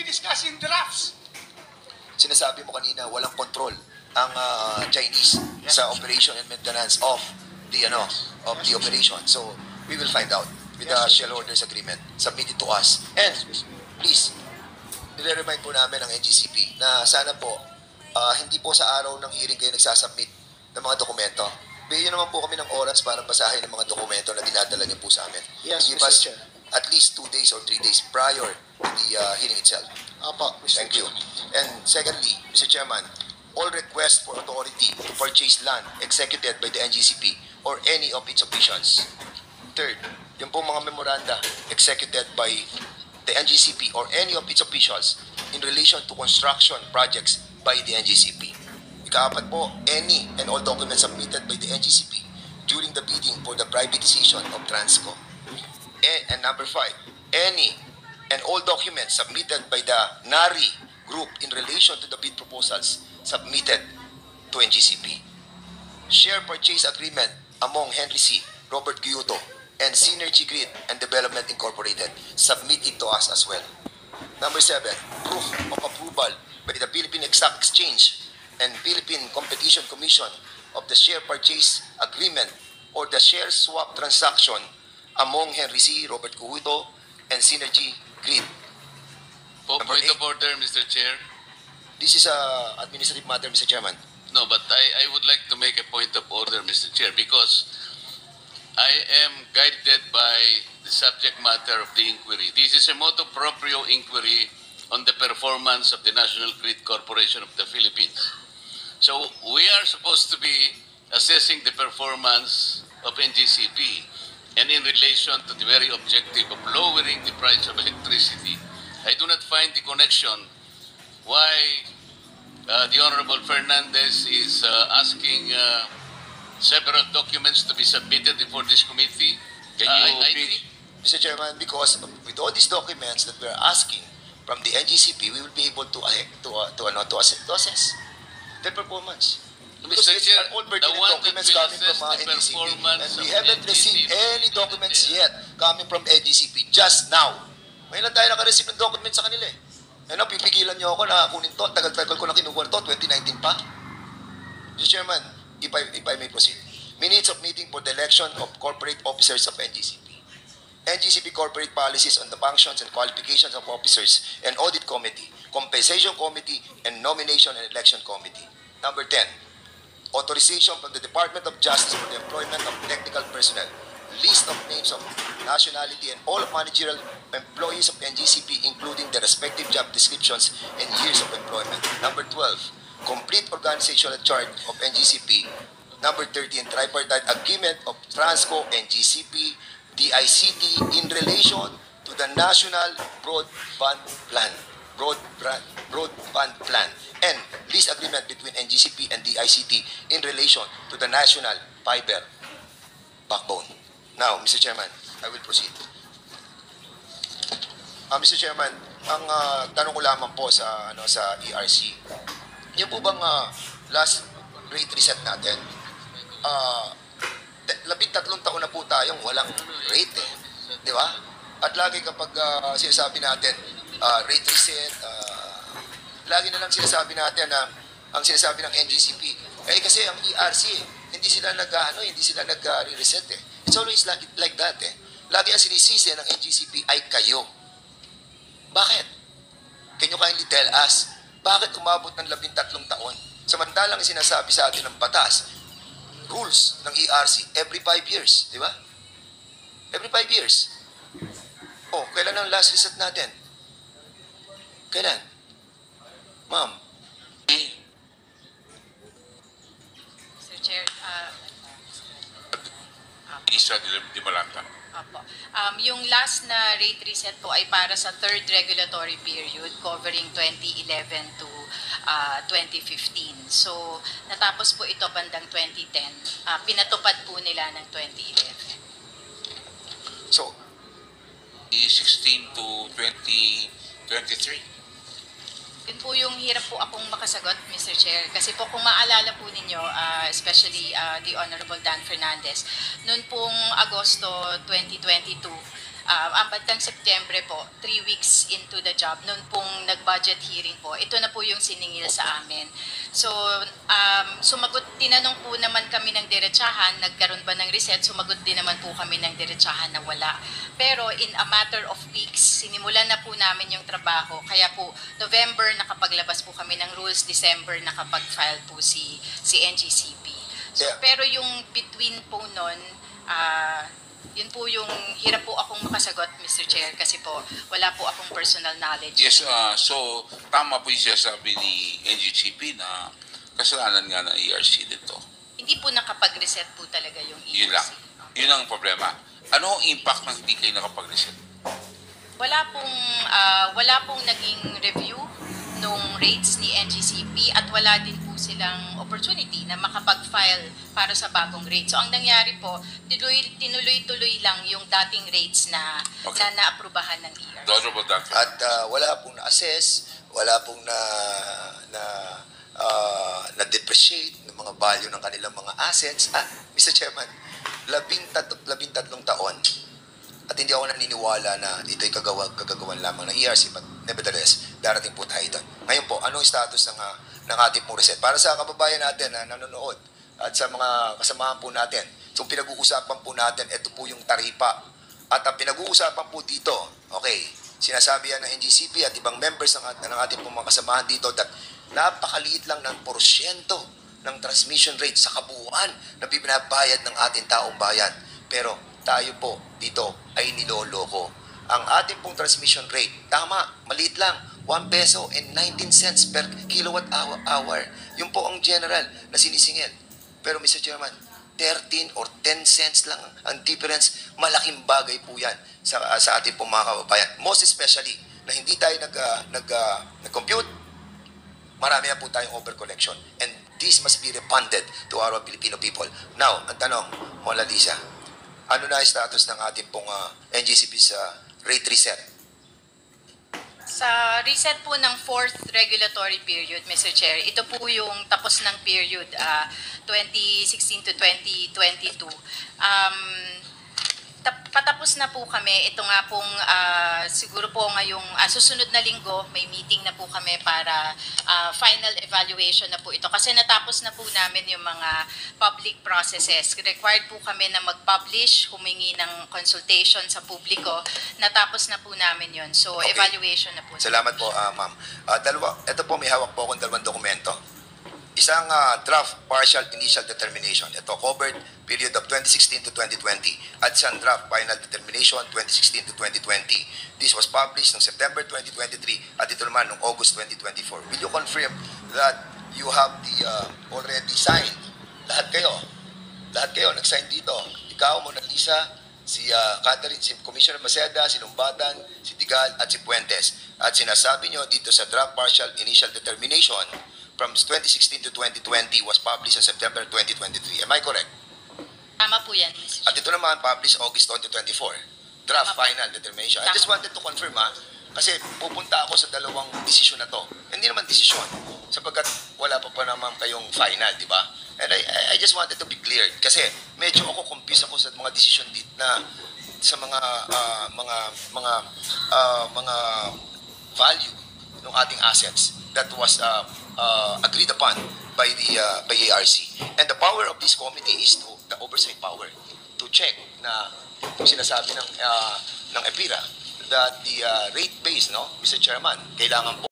discussing drafts. Sinasabi mo kanina, walang control ang Chinese sa operation and maintenance of the operation. So, we will find out with the shareholders agreement submitted to us. And, please, nire-remind po namin ang NGCP na sana po, hindi po sa araw ng hearing kayo nagsasubmit ng mga dokumento. Bigyan naman po kami ng oras para basahin ang mga dokumento na dinadala niyo po sa amin. Yes, Give Mr. us Chair. at least 2 days or 3 days prior to the hearing itself. Apo, Mr. Thank you. And secondly, Mr. Chairman, all requests for authority to purchase land executed by the NGCP or any of its officials. Third, yung pong mga memoranda executed by the NGCP or any of its officials in relation to construction projects by the NGCP. Ikaapat po, any and all documents submitted by the NGCP during the bidding for the privatization of Transco. And number 5, any and all documents submitted by the NARI group in relation to the bid proposals submitted to NGCP. Share purchase agreement among Henry C., Robert Kyoto, and Synergy Grid and Development Incorporated submitted to us as well. Number 7, proof of approval by the Philippine Stock Exchange and Philippine Competition Commission of the share purchase agreement or the share swap transaction among Henry C., Robert Kyoto, and Synergy Grid. Point of order, Mr. Chair. This is a administrative matter, Mr. Chairman. No, but I would like to make a point of order, Mr. Chair, because I am guided by the subject matter of the inquiry. This is a motu proprio inquiry on the performance of the National Grid Corporation of the Philippines. So we are supposed to be assessing the performance of NGCP, and in relation to the very objective of lowering the price of electricity, I do not find the connection why the Honorable Fernandez is asking several documents to be submitted before this committee. Can you repeat, Mr. Chairman, because with all these documents that we're asking from the NGCP, we will be able to assess their performance. Because Mr. it's Chair, all the pertinent one that documents will coming assess from the NGCP, performance and we of haven't received NGCP. any documents yet coming from NGCP just now. Ngayon lang tayo naka-receive ng documents sa kanila eh. Ano, pipigilan niyo ako na kunin to, tagal-tagal ko na kinuha to, 2019 pa. Mr. Chairman, if I may proceed. Minutes of meeting for the election of corporate officers of NGCP. NGCP corporate policies on the functions and qualifications of officers and audit committee, compensation committee, and nomination and election committee. Number 10, authorization from the Department of Justice for the employment of technical personnel. List of names of nationality and all of managerial employees of NGCP, including the respective job descriptions and years of employment. Number 12, complete organizational chart of NGCP. Number 13, tripartite agreement of Transco, NGCP, DICT in relation to the National Broadband Plan. Broadband Plan. And lease agreement between NGCP and DICT in relation to the National Fiber Backbone. Now, Mr. Chairman, I will proceed. Mr. Chairman, ang tanong ko lamang po sa ERC, yung po bang last rate reset natin, 13 taon na po tayong walang rate eh. Di ba? At lagi kapag sinasabi natin, rate reset, lagi na lang sinasabi natin na ang sinasabi ng NGCP, kasi ang ERC, hindi sila nag-reset eh. It's always like that eh. Lagi ang sinisisi ng NGCP ay kayo. Bakit? Can you kindly tell us, bakit umabot ng 13 taon? Samantalang sinasabi sa atin ng batas, rules ng ERC every 5 years, di ba? Every 5 years. Oh, kailan ang last reset natin? Kailan? Ma'am. Sir Chair, Isa di Malanta. Opo. Yung last na rate reset po ay para sa third regulatory period covering 2011 to 2015. So, natapos po ito bandang 2010. Pinatupad po nila ng 2011. So, 16 to 2023. Yun po yung hirap po akong makasagot, Mr. Chair. Kasi po kung maalala po ninyo, especially the Honorable Dan Fernandez, noon pong Agosto 2022, bandang Setyembre po, 3 weeks into the job, noon pong nag-budget hearing po, ito na po yung siningil sa amin. So, tinanong po naman kami ng diretsahan, nagkaroon ba ng reset, sumagot din naman po kami ng diretsahan na wala. Pero in a matter of weeks, sinimulan na po namin yung trabaho, kaya po November nakapaglabas po kami ng rules, December nakapag-file po si NGCP. So, Yeah. pero yung between po nun, yun po yung hirap po akong makasagot, Mr. Chair, kasi po wala po akong personal knowledge. Yes, so tama po yung sinasabi ni NGCP na kasalanan nga ng ERC dito. Hindi po nakapag-reset po talaga yung ERC. Yun lang. Yun ang problema. Ano ang impact ng hindi kayo nakapag-reset? Wala pong naging review nung rates ni NGCP at wala din po silang opportunity na makapag-file para sa bagong rates. So ang nangyari po, tinuloy-tuloy lang yung dating rates na Okay. naaprubahan ng ERC. The Honorable Doctor. At wala pong na-assess, wala pong na-depreciate ng mga value ng kanilang mga assets. Mr. Chairman, 13 taon at hindi ako naniniwala na ito'y kagagawan lamang ng ERC, but nevertheless, darating po tayo doon. Ngayon po, anong status ng ating pong reset? Para sa kababayan natin na nanonood at sa mga kasamahan po natin, itong pinag-uusapan po natin, ito po yung taripa. At ang pinag-uusapan po dito, okay, sinasabi yan ng NGCP at ibang members ng ating pong mga kasamahan dito that napakaliit lang ng porsyento ng transmission rate sa kabuuan na binabayad ng ating taong bayan. Pero tayo po dito ay niloloko. Ang ating pong transmission rate, tama, maliit lang, 1 peso and 19 cents per kilowatt hour. Yun po ang general na sinisingil. Pero Mr. Chairman, 13 or 10 cents lang ang difference. Malaking bagay po yan sa ating pong mga kababayan. Most especially na hindi tayo nag-compute, marami na po tayong overcollection. And this must be refunded to our Filipino people. Now, ang tanong, Mona Lisa, ano na yung status ng ating pong NGCP sa rate reset? Sa reset po ng 4th regulatory period, Mr. Chair, ito po yung tapos ng period 2016 to 2022. Patapos na po kami. Ito nga pong siguro po ngayong susunod na linggo, may meeting na po kami para final evaluation na po ito. Kasi natapos na po namin yung mga public processes. Required po kami na mag-publish, humingi ng consultation sa publiko. Natapos na po namin yun. So, Okay. evaluation na po. Salamat po, ma'am. Ito po, may hawak po akong dalawang dokumento. Isang draft partial initial determination. Ito covered period of 2016 to 2020 at isang draft final determination 2016 to 2020. This was published noong September 2023 at ito naman noong August 2024. Will you confirm that you have the already signed? Lahat kayo nag-sign dito. Ikaw, Mona Lisa, si Catherine, si Commissioner Maceda, si Lumbatan, si Tigal at si Puentes. At sinasabi nyo dito sa draft partial initial determination from 2016 to 2020 was published on September 2023. Am I correct? Tama po yan, Mr. At ito naman published August 2024. Draft final determination. I just wanted to confirm kasi pupunta ako sa dalawang desisyon na to. Hindi naman desisyon sapagkat wala pa naman kayong final, di ba? And I just wanted to be clear kasi medyo ako confused ako sa mga desisyon dito na sa mga value ng ating assets that was agreed upon by ARC. And the power of this committee is the oversight power to check na kung sinasabi ng EPIRA that the rate base, no, Mr. Chairman, kailangan po